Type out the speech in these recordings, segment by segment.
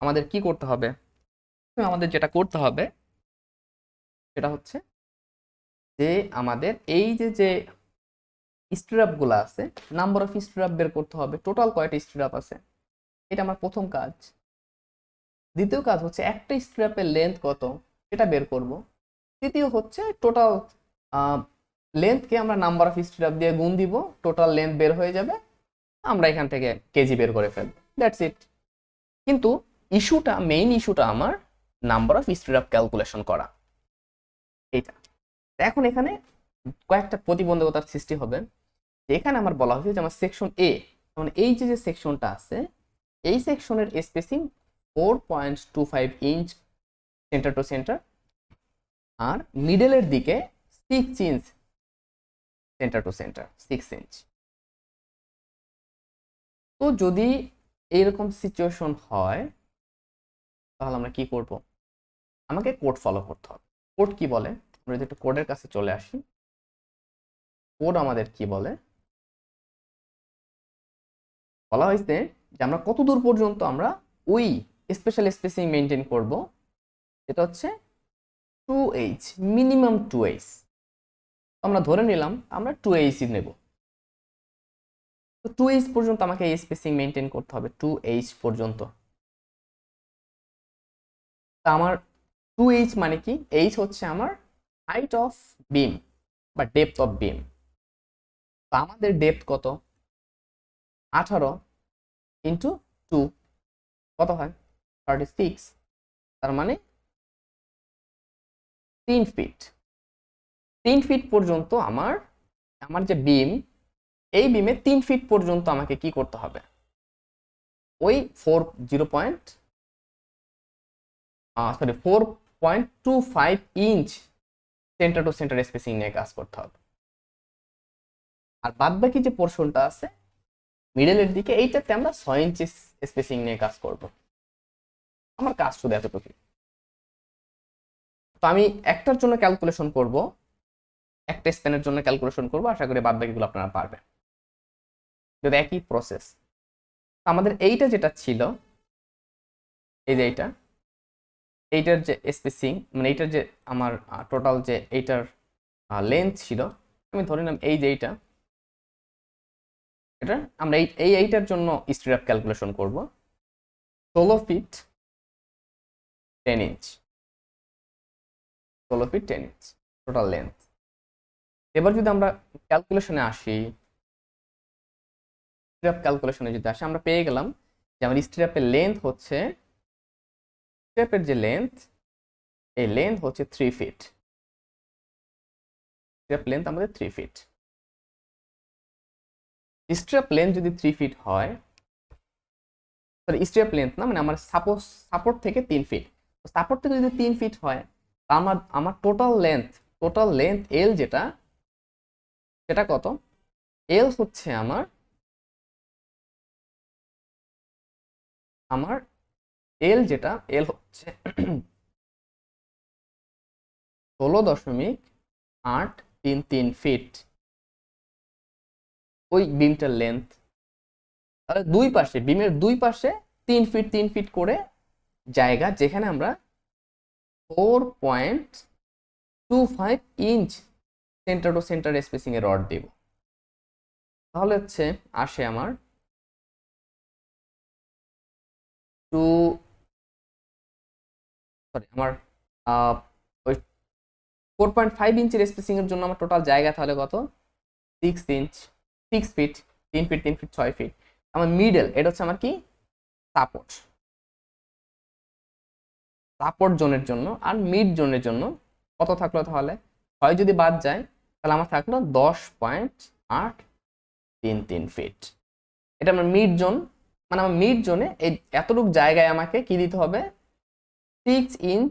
আমাদের কি করতে হবে? আমাদের যেটা করতে হবে সেটা হচ্ছে যে আমাদের এই যে স্ট্র্যাপ গুলো আছে, নাম্বার অফ স্ট্র্যাপ বের করতে হবে, টোটাল কয়টা স্ট্র্যাপ আছে, এটা আমার প্রথম কাজ। দ্বিতীয় কাজ হচ্ছে একটা স্ট্র্যাপের লেন্থ কত সেটা বের করব। তৃতীয় হচ্ছে টোটাল লেন্থকে আমরা নাম্বার অফ স্ট্র্যাপ দিয়ে গুণ দিব, টোটাল লেন্থ বের হয়ে যাবে, আমরা এখান থেকে কেজি বের করে ফেলবো, দ্যাটস ইট। কিন্তু মেইন ইস্যুটা আমার নাম্বার অফ স্ট্র্যাপ ক্যালকুলেশন করা, এইটা। এখন এখানে কয়েকটা প্রতিবন্ধকতার সৃষ্টি হবে। এখানে আমার বলা হয়েছে যে আমার সেকশন এ, মানে এই যে সেকশনটা আছে, এই সেকশনের spacing 4.25 inch centre to centre, আর মিডলের দিকে 6 inch centre to centre, 6 inch. তো যদি এইরকম সিচুয়েশন হয় তাহলে আমরা কি করব? আমাকে কোড ফলো করতে হবে। কোড কি বলে? আমরা যদি একটু কোডের কাছে চলে আসি, কোড আমাদের কি বলে? বলা হয়েছে যে আমরা কত দূর পর্যন্ত আমরা ওই স্পেশাল স্পেসিং মেনটেন করব, এটা হচ্ছে 2h, মিনিমাম 2h। আমরা ধরে নিলাম আমরা 2h নেব, তো 2h পর্যন্ত আমাকে এই স্পেসিং মেনটেন করতে হবে, 2h পর্যন্ত। তা আমার 2h মানে কি? h হচ্ছে আমার হাইট অফ বিম বা ডেপথ অফ বিম। তো আমাদের ডেপথ কত? 18 ইন্টু 2 কত হয়? 36। তার মানে 3 ফিট। 3 ফিট পর্যন্ত আমার যে বিম, এই বিমে 3 ফিট পর্যন্ত আমাকে কি করতে হবে? ওই 4.25 inch centre to centre spacing নিয়ে কাজ করতে হবে। আর বাদ বাকি যে পোর্শনটা আছে মিডলের দিকে, এইটাতে আমরা 6 ইঞ্চি স্পেসিং নিয়ে কাজ করব। আমার কাজ শুধু এতটুকু। তো আমি একটার জন্য ক্যালকুলেশন করব, একটা স্প্যানের জন্য ক্যালকুলেশন করব, আশা করি বাদ বাকিগুলো আপনারা পারবেন, যদি একই প্রসেস। আমাদের এইটা যেটা ছিল, এই যে এইটার যে স্পেসিং, মানে এইটার যে আমার টোটাল যে এইটার লেন্থ ছিল, আমি ধরে নিলাম এই যে এটা আমরা এইটার জন্য স্ট্র্যাপ ক্যালকুলেশন করব 16 feet 10 inch, 16 feet 10 inch total length. এবার যদি আমরা ক্যালকুলেশনে আসি, স্ট্র্যাপ ক্যালকুলেশনে যদি আসি, আমরা পেয়ে গেলাম যে আমার স্ট্র্যাপের লেন্থ হচ্ছে, স্ট্র্যাপের যে লেন্থ, এই লেন্থ হচ্ছে 3 ফিট। স্ট্র্যাপ লেন্থ আমাদের 3 ফিট। স্ট্র্যাপ লেন্থ যদি 3 ফিট হয়, সরি স্ট্র্যাপ লেন্থ না, মানে আমার সাপোর্ট থেকে 3 ফিট, সাপোর্ট থেকে যদি 3 ফিট হয়, আমার টোটাল লেন্থ এল যেটা, সেটা কত? এল হচ্ছে আমার এল যেটা, এল হচ্ছে 16.833 ফিট, ওই বিমটার লেন্থ। তাহলে দুই পাশে, বিমের দুই পাশে 3 ফিট 3 ফিট করে জায়গা, যেখানে আমরা 4.25 inch centre to centre spacing এ রড দিব। তাহলে হচ্ছে আসে আমার আমার ওই 4.5 ইঞ্চের স্পেসিং এর জন্য আমার টোটাল জায়গা তাহলে কত? 6 inch, 6 feet, 3 feet 3 feet 6 feet. আমার মিডল, এটা হচ্ছে আমার কি? সাপোর্ট জোনের জন্য। আর মিড জোনের জন্য কত থাকলো? তাহলে 6 যদি বাদ যায় তাহলে আমার থাকলো 10.833 ফিট। এটা আমার মিড জোন, মানে আমার মিড জোনে এই এতটুকু জায়গায় আমাকে কি দিতে হবে? 6 inch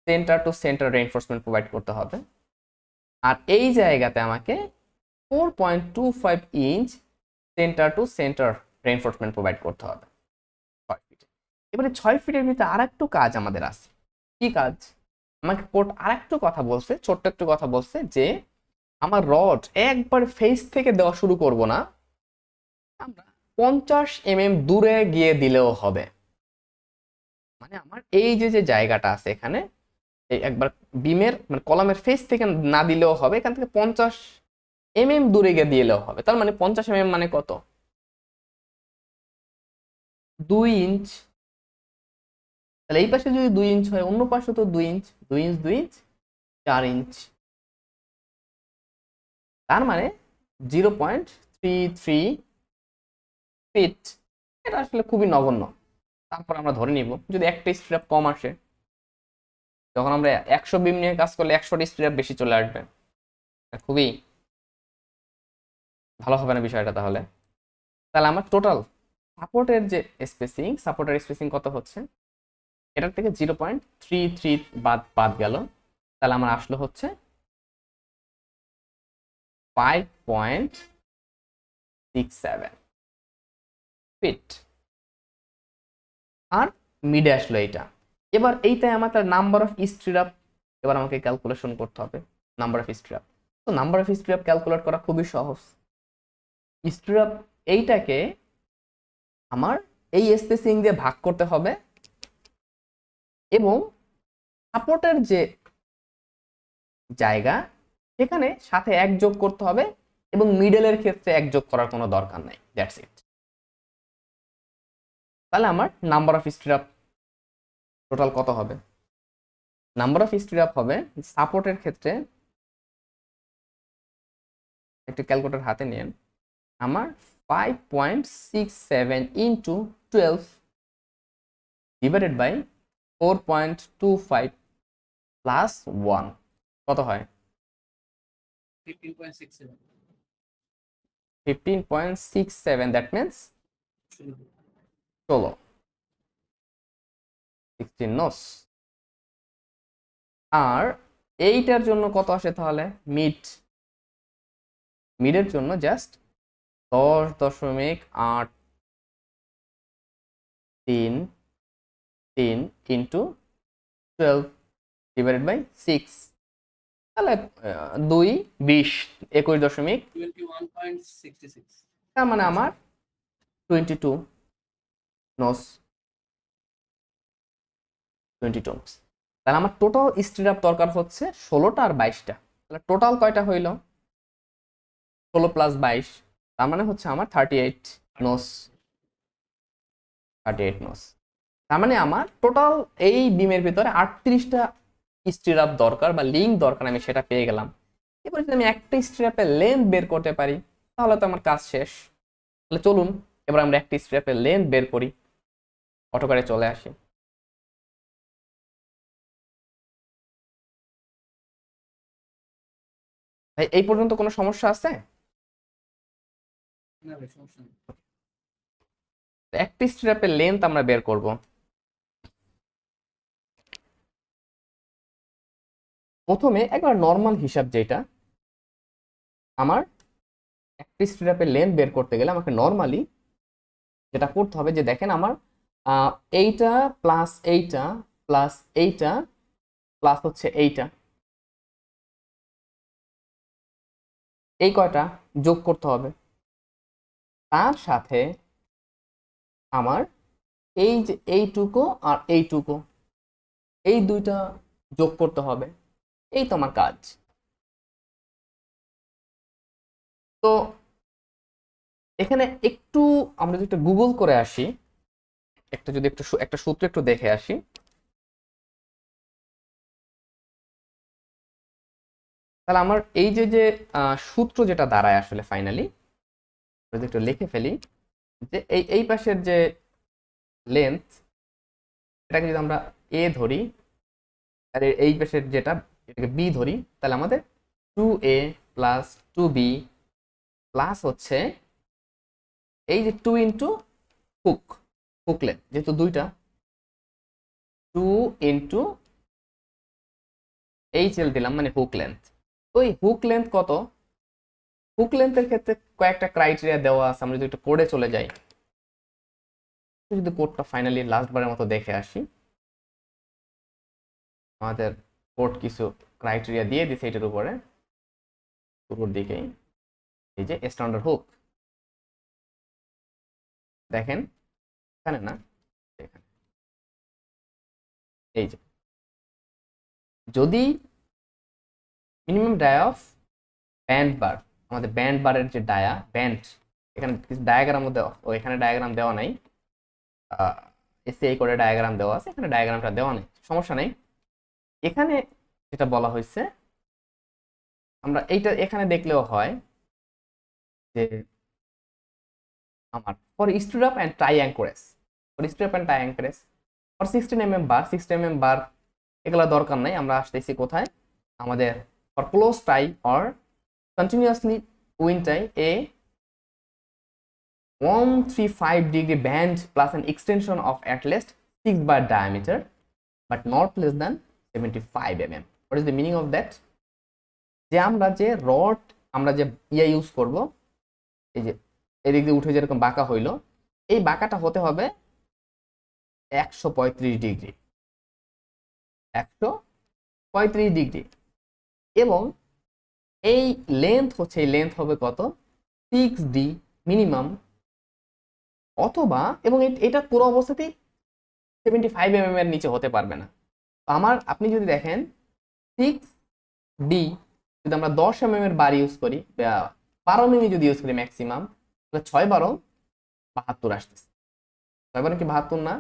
centre to centre reinforcement provide করতে হবে। আর এই জায়গাতে আমাকে 4.25 inch centre to centre reinforcement provide করতে হবে 6 ফিট। এবারে 6 ফিটের ভিতরে আর একটু কাজ আমাদের আছে। কি কাজ? আমাকে কোড আর একটু কথা বলছে, ছোট্ট একটু কথা বলছে যে আমার রড একবার ফেস থেকে দেওয়া শুরু করব না, আমরা 50 mm দূরে গিয়ে দিলেও হবে। মানে আমার এই যে জায়গাটা আছে এখানে, এই একবার বিমের মানে কলামের ফেস থেকে না দিলেও হবে, এখান থেকে 50 mm দূরে গিয়ে দিলেও হবে। তার মানে 50 mm মানে কত? 2 ইঞ্চ। তাহলে এই পাশে যদি 2 ইঞ্চ হয়, অন্য পাশে তো 2 ইঞ্চ, 2 ইঞ্চ 2 ইঞ্চ 4 ইঞ্চ। তার মানে 0.33 ফিট। এটা আসলে খুবই নগণ্য। তারপর আমরা ধরে নিব যদি একটা স্ট্র্যাপ কম আসে, যখন আমরা 100 বিম নিয়ে কাজ করলে 100টি স্ট্র্যাপ বেশি চলে আসবে, খুবই ভালো হবে না বিষয়টা। তাহলে তাহলে আমার টোটাল সাপোর্টের যে সাপোর্টের স্পেসিং কত হচ্ছে, এটার থেকে 0.33 বাদ বাদ গেল। তাহলে আমার আসলো হচ্ছে 5.67 ফিট। আর মিডে আসলো এইটা। এবার এইটাই আমার তার নাম্বার অফ স্ট্র্যাপ, এবার আমাকে ক্যালকুলেশন করতে হবে নাম্বার অফ স্ট্র্যাপ। তো নাম্বার অফ স্ট্র্যাপ ক্যালকুলেট করা খুবই সহজ। স্ট্র্যাপ এইটাকে আমার এই স্পেসিং দিয়ে ভাগ করতে হবে এবং সাপোর্টের যে জায়গা সেখানে সাথে 1 যোগ করতে হবে এবং মিডলের ক্ষেত্রে 1 যোগ করার কোনো দরকার নাই। That's it. তাহলে আমার নাম্বার অফ স্ট্র্যাপ টোটাল কত হবে? নাম্বার অফ স্ট্র্যাপ হবে সাপোর্টের ক্ষেত্রে, একটু ক্যালকুলেটর হাতে নিন, আমার 5.67 ইন্টু 12 ডিভাইডেড বাই 4.25 প্লাস 1 কত হয়? 15.67। That means 16 নোস। আর এইটার জন্য কত আসে তাহলে? মিডের জন্য জাস্ট 10.833 ইন্টু 12 ডিভাইডেড বাই 6, তাহলে 2 20 21.66। তার মানে আমার 22 নোস। তাহলে আমার টোটাল স্ট্র্যাপ দরকার হচ্ছে 16টা আর 22টা। তাহলে টোটাল কয়টা হইল? 16 প্লাস 22, তার মানে হচ্ছে আমার 38 নোস। 38 নোস। তার মানে আমার টোটাল এই বিমের ভিতরে 38টা স্ট্র্যাপ দরকার বা লিঙ্ক দরকার, আমি সেটা পেয়ে গেলাম। এবার যদি আমি একটা স্ট্র্যাপের লেন্থ বের করতে পারি তাহলে তো আমার কাজ শেষ। তাহলে চলুন এবার আমরা একটা স্ট্র্যাপের লেন্থ বের করি। অটোকারে চলে আসি। ভাই এই পর্যন্ত কোনো সমস্যা আছে? একটা স্ট্র্যাপের লেন্থ আমরা বের করব। প্রথমে একবার নর্মাল হিসাব, যেটা আমার একটা স্ট্র্যাপের লেন্থ বের করতে গেলে আমাকে নর্মালি যেটা করতে হবে, যে দেখেন আমার এইটা প্লাস এইটা প্লাস এইটা প্লাস হচ্ছে এইটা, এই কয়টা যোগ করতে হবে। তার সাথে আমার এই যে এইটুকু আর এইটুকু, এই দুইটা যোগ করতে হবে। এই তো আমার কাজ। তো এখানে একটু আমরা যদি একটু গুগল করে আসি, যদি একটা সূত্র একটু দেখে আসি, তাহলে আমার এই যে সূত্র যেটা দাঁড়ায় আসলে ফাইনালি যদি একটু লিখে ফেলি, যে এই পাশের যে লেন্থ, এটাকে যদি আমরা এ ধরি আর এই পাশের যেটা এটাকে বি ধরি, তাহলে আমাদের 2a প্লাস 2b প্লাস হচ্ছে এই যে 2 ইন্টু হুক লেন্থ, যেহেতু দুইটা 2 ইন্টু এইচএল দিলাম মানে হুক লেন্থ। তো এই হুক লেন্থ কত? হুক লেন্থের ক্ষেত্রে কয়েকটা ক্রাইটেরিয়া দেওয়া আছে। আমরা যদি একটু কোডে চলে যাই, যদি কোডটা ফাইনালি লাস্ট বারের মতো দেখে আসি, আমাদের কোড কিছু ক্রাইটেরিয়া দিয়ে দিছে এটার উপরে উপর দিকেই, এই যে স্ট্যান্ডার্ড হুক দেখেন এখানে না, এই যে যদি মিনিমাম ডায়া অফ ব্যান্ড বার, আমাদের ব্যান্ড বারের যে ডায়া ব্যান্ড, এখানে কিছু ডায়াগ্রামও দেওয়া, ও এখানে ডায়াগ্রাম দেওয়া নাই, এসিআই করে ডায়াগ্রাম দেওয়া আছে, এখানে ডায়াগ্রামটা দেওয়া নেই, সমস্যা নেই। এখানে যেটা বলা হয়েছে আমরা এইটা এখানে দেখলেও হয় যে আমার for strap and tie anchorage, for strap and tie anchorage for 16 mm bar, 16 mm bar এগুলো দরকার নাই, আমরা আসতেছি কোথায় আমাদের for close tie or continuously win tie a 135-degree band plus an extension of at least 6 bar diameter but not less than 75 mm. What is the meaning of that? যে আমরা যে রড আমরা যে ইউজ করব, এই যে এদিক দিয়ে উঠে যেরকম বাঁকা হইলো, এই বাঁকাটা হতে হবে 135 ডিগ্রি, 135 ডিগ্রি, এবং এই লেন্থ হচ্ছে, এই লেন্থ হবে কত 6D মিনিমাম, অথবা এবং এটা পুরো অবস্থাতেই 75 mm এর নিচে হতে পারবে না। আপনি যদি দেখেন 6D যদি আমরা 10 mm এর বার ইউজ করি, 12 mm যদি ইউজ করি ম্যাক্সিমাম, তাহলে 6 × 12 = 72 আসতেছে। 6 × কি 72 না,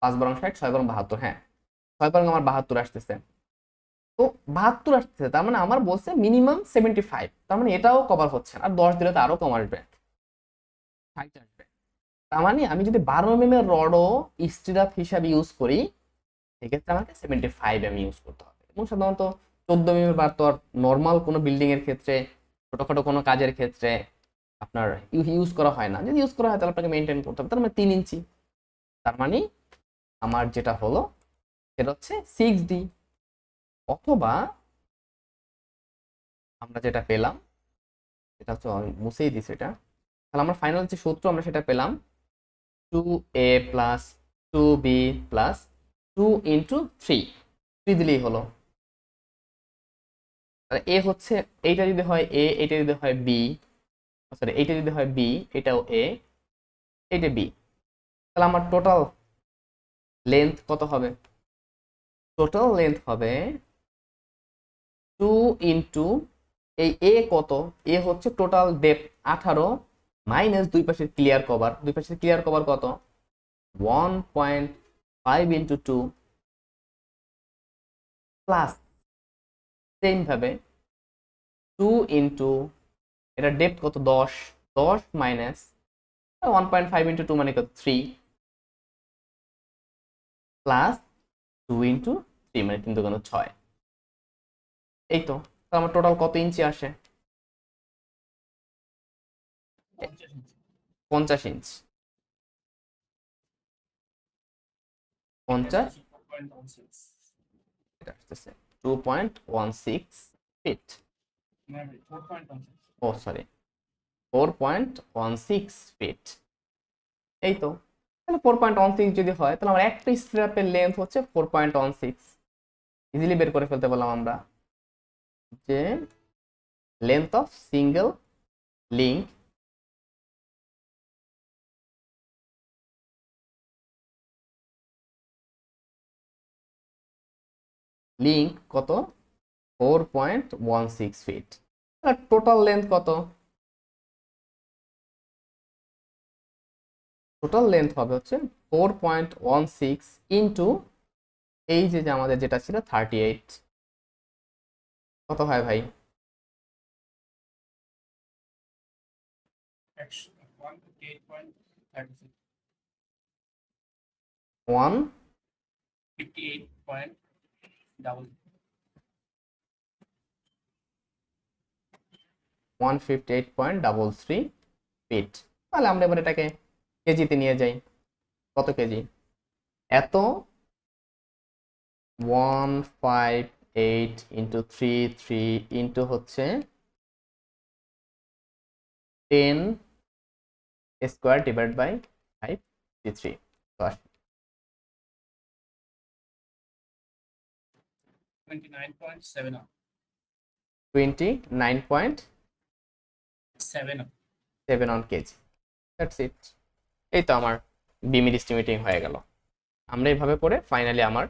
5 × 60, 6 × 72, হ্যাঁ 6 × আমার 72 আসতেছে। তো 72 আসতেছে, তার মানে আমার বলছে মিনিমাম 75, তার মানে এটাও কভার হচ্ছে, আর 10 দিলে তো আরো কম আসবে, 60 আসবে। তার মানে আমি যদি 12 mm এর রডও স্টিরাপ হিসাবে ইউজ করি, সেক্ষেত্রে আমাকে 75 mm ইউজ করতে হবে। এবং সাধারণত 14 mm বার তো আর নর্মাল কোনো বিল্ডিং এর ক্ষেত্রে, ছোটখাটো কোনো কাজের ক্ষেত্রে আপনার ইউজ করা হয় না, যদি ইউজ করা হয় তাহলে আপনাকে মেনটেন করতে হবে, তার মানে 3 ইঞ্চি। তার মানে আমার যেটা হলো সেটা হচ্ছে 6D, অথবা আমরা যেটা পেলাম সেটা হচ্ছে, মুছেই দিছি এটা, তাহলে আমরা ফাইনাল যে সূত্র আমরা সেটা পেলাম 2A + 2B + 2 × 3 দিলেই হলো। এ হচ্ছে, এইটা যদি হয় এ, এটা যদি হয় বি, সরি এইটা যদি হয় বি, এটাও এ, এটা বি, তাহলে আমার টোটাল লেন্থ কত হবে? টোটাল লেন্থ হবে 2 × এই এ কত, এ হচ্ছে টোটাল ডেপথ 18 মাইনাস দুই পাশের ক্লিয়ার কভার, দুই পাশের ক্লিয়ার কভার কত 1.5 × 2 প্লাস সেম ভাবে 2 × এটা ডেপথ কত 10, 10 মাইনাস 1.5 × 2 মানে কত 3, প্লাস 2 × 3 মানে 3 × 6। এই তো আমার টোটাল কত ইঞ্চি আসে? 50 ইঞ্চি, 50, এটা আসতেছে 2.16 ফিট, ও সরি 4.16 ফিট। এই তো, তাহলে 4.16 যদি হয়, তাহলে আমার একটা স্ট্র্যাপের লেন্থ হচ্ছে 4.16, ইজিলি বের করে ফেলতে পারলাম আমরা যে লেন্থ অফ সিঙ্গেল লিঙ্ক কত 4.16 ফিট, আর টোটাল লেন্থ কত? টোটাল লেন্থ হবে হচ্ছে 4.16 ইন্টু এই যে আমাদের যেটা ছিল 38, কত হয় ভাই? 158.33 ফিট। তাহলে আমরা এবার এটাকে কেজিতে নিয়ে যাই, কত কেজি? এত 158 × 33 ইন্টু হচ্ছে 10 square divide by 533, 29.7 kg. That's it. এই তো আমার বিমির এস্টিমেটিং হয়ে গেল। আমরা এইভাবে করে ফাইনালি আমার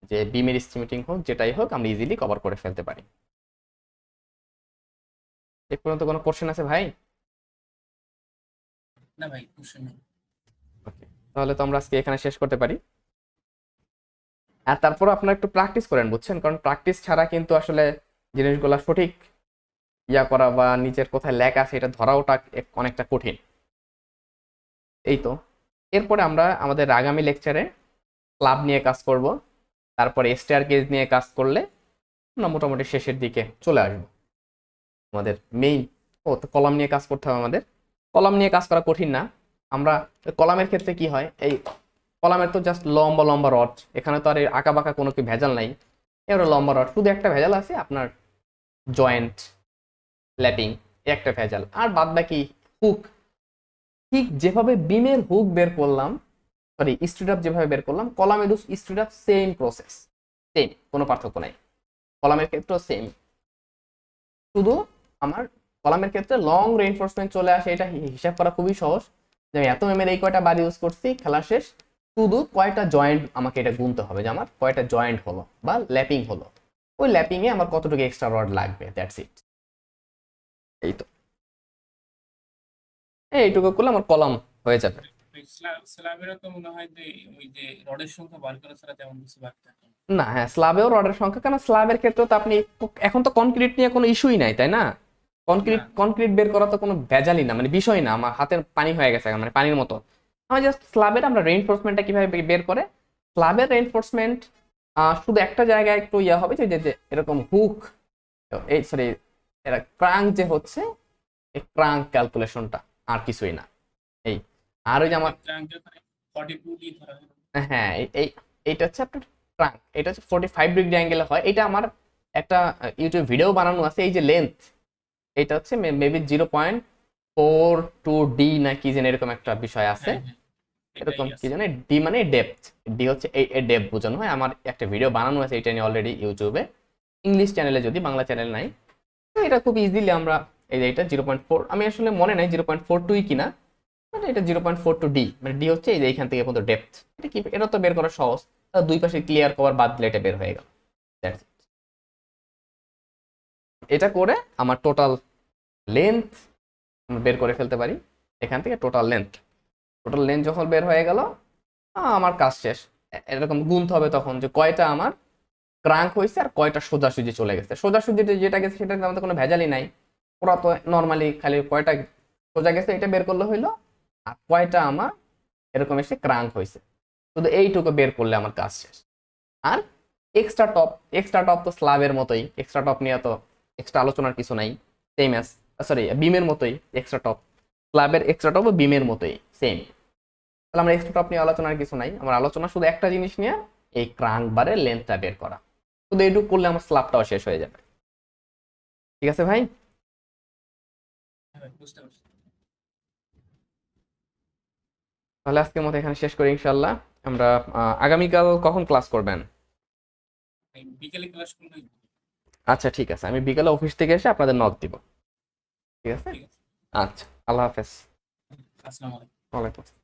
যে বিমের এস্টিমেটিং হোক যেটাই হোক আমরা ইজিলি কভার করে ফেলতে পারি। এই পর্যন্ত কোনো কোশ্চেন আছে ভাই? না ভাই, কোশ্চেন নেই। ওকে, তাহলে তো আমরা আজকে এখানে শেষ করতে পারি। আর তারপর আপনারা একটু প্র্যাকটিস করেন, বুঝছেন, কারণ প্র্যাকটিস ছাড়া কিন্তু আসলে জিনিসগুলো সঠিক ইয়া করা বা নিচের কোথায় লেখা আছে এটা ধরাওটা অনেকটা কঠিন। এই তো, এরপরে আমরা আমাদের আগামী লেকচারে ক্লাব নিয়ে কাজ করব, তারপরে স্টেয়ার কেজ নিয়ে কাজ করলে আমরা মোটামুটি শেষের দিকে চলে আসবো। আমাদের মেইন তো কলাম নিয়ে কাজ করতে হবে আমাদের। কলাম নিয়ে কাজ করা কঠিন না। আমরা কলামের ক্ষেত্রে কি হয়, এই কলামের তো জাস্ট লম্বা লম্বা রড, এখানে তো আর আঁকা বাঁকা কোনো কি ভেজাল নাই। এবারে লম্বা রড, শুধু একটা ভেজাল আছে আপনার জয়েন্ট ল্যাপিং, একটা ভেজাল, আর বাদ বাকি হুক। ঠিক যেভাবে বিমের হুক বের করলাম, সরি স্ট্রিট যেভাবে বের করলাম, কলামের স্ট্রিট সেম প্রসেস, সেম, কোনো পার্থক্য নাই। কলামের ক্ষেত্রেও সেম, শুধু আমার কলামের ক্ষেত্রে লং রেইনফোর্সমেন্ট চলে আসে। এটা হিসাব করা খুবই সহজ, যে আমি এত এমএর এই কয়টা বার ইউজ করছি, খেলা শেষ, শুধু কয়টা জয়েন্ট আমাকে এটা গুনতে হবে, যে আমার কয়টা জয়েন্ট হলো বা ল্যাপিং হলো, ওই ল্যাপিং এ আমার কতটুকু এক্সট্রা রড লাগবে, দ্যাটস ইট। এই তো, এইটুকু করলে আমার কলাম হয়ে যাবে। স্ল্যাবেরও তো মনে হয় যে ওই যে রডের সংখ্যা বার করা ছাড়া তেমন কিছু বাকি থাকে না। না, হ্যাঁ, স্ল্যাবেও রডের সংখ্যা, কারণ স্ল্যাবের ক্ষেত্রে তো আপনি এখন তো কনক্রিট নিয়ে কোনো ইস্যুই নাই, তাই না? কনক্রিট বের করা তো কোনো ভেজালই না, মানে বিষয় না। আমার হাতের পানি হয়ে গেছে, মানে পানির মতো। আমি জাস্ট স্ল্যাবের আমরা রেইনফোর্সমেন্টটা কিভাবে বের করে, স্ল্যাবের রেইনফোর্সমেন্ট শুধু একটা জায়গায় একটু ইয়া হবে, যে যে এরকম হুক, এই সরি এরা ক্রাঙ্ক যে হচ্ছে, এই ক্রাঙ্ক ক্যালকুলেশনটা, আর কিছুই না। এই আর ওই যে আমার, হ্যাঁ, এই এইটা হচ্ছে আপনার ট্রাঙ্ক, এটা হচ্ছে 45 ডিগ্রি অ্যাঙ্গেলে হয়। এটা আমার একটা ইউটিউব ভিডিও বানানো আছে। এই যে লেন্থ, এটা হচ্ছে মেবি 0.42 না কি যেন এরকম একটা বিষয় আছে, এরকম কি জানে, ডি মানে ডেপথ, ডি হচ্ছে এই ডেপথ বোঝানো হয়। আমার একটা ভিডিও বানানো আছে এটা নিয়ে অলরেডি ইউটিউবে, ইংলিশ চ্যানেলে, যদি বাংলা চ্যানেল নাই। তো এটা খুব ইজিলি আমরা, এই যে এটা 0.4, আমি আসলে মনে নাই 0.42 কিনা, এটা 0.42 ডি, মানে ডি হচ্ছে এই যে এইখান থেকে পর্যন্ত ডেপথ। এটা কি, এটা তো বের করা সহজ, দুই পাশে ক্লিয়ার কভার বাদ দিলে এটা বের হয়ে গেল। এটা করে আমার টোটাল লেন্থ বের করে ফেলতে পারি। এখান থেকে টোটাল লেন্থ যখন বের হয়ে গেল, আমার কাজ শেষ। এরকম গুনতে হবে তখন, যে কয়টা আমার ক্রাঙ্ক হয়েছে আর কয়টা সোজাসুজি চলে গেছে। সোজাসুজি যেটা গেছে সেটার আমাদের কোনো ভেজালই নাই, ওরা তো নর্মালি খালি কয়টা সোজা গেছে এটা বের করলে হইলো, আর কয়টা আমার এরকম এসে ক্রাঙ্ক হয়েছে, শুধু এইটুকু বের করলে আমার কাজ শেষ। আর এক্সট্রা টপ তো স্ল্যাবের মতোই, এক্সট্রা টপ নিয়ে তো এক্সট্রা আলোচনার কিছু নাই, সেম অ্যাজ, সরি, বিমের মতোই এক্সট্রা টপ, স্ল্যাবের এক্সট্রা টপ ও বিমের মতোই সেম। তাহলে আমরা এক্সট্রা টপ নিয়ে আলোচনার কিছু নাই, আমার আলোচনা শুধু একটা জিনিস নিয়ে, এই ক্রাঙ্ক বারের লেন্থটা বের করা। শুধু এইটুকু করলে আমার স্ল্যাবটাও শেষ হয়ে যাবে। ঠিক আছে ভাই? বুঝতে পারছি। তাহলে আজকের মতো এখানে শেষ করি ইনশাল্লাহ। আমরা আগামীকাল কখন ক্লাস করবেন? বিকেলে ক্লাস করলে। আচ্ছা ঠিক আছে, আমি বিকালে অফিস থেকে এসে আপনাদের নক দিব। ঠিক আছে, আচ্ছা, আল্লাহ হাফেজ। আসসালামু আলাইকুম। ওয়ালাইকুম আসসালাম।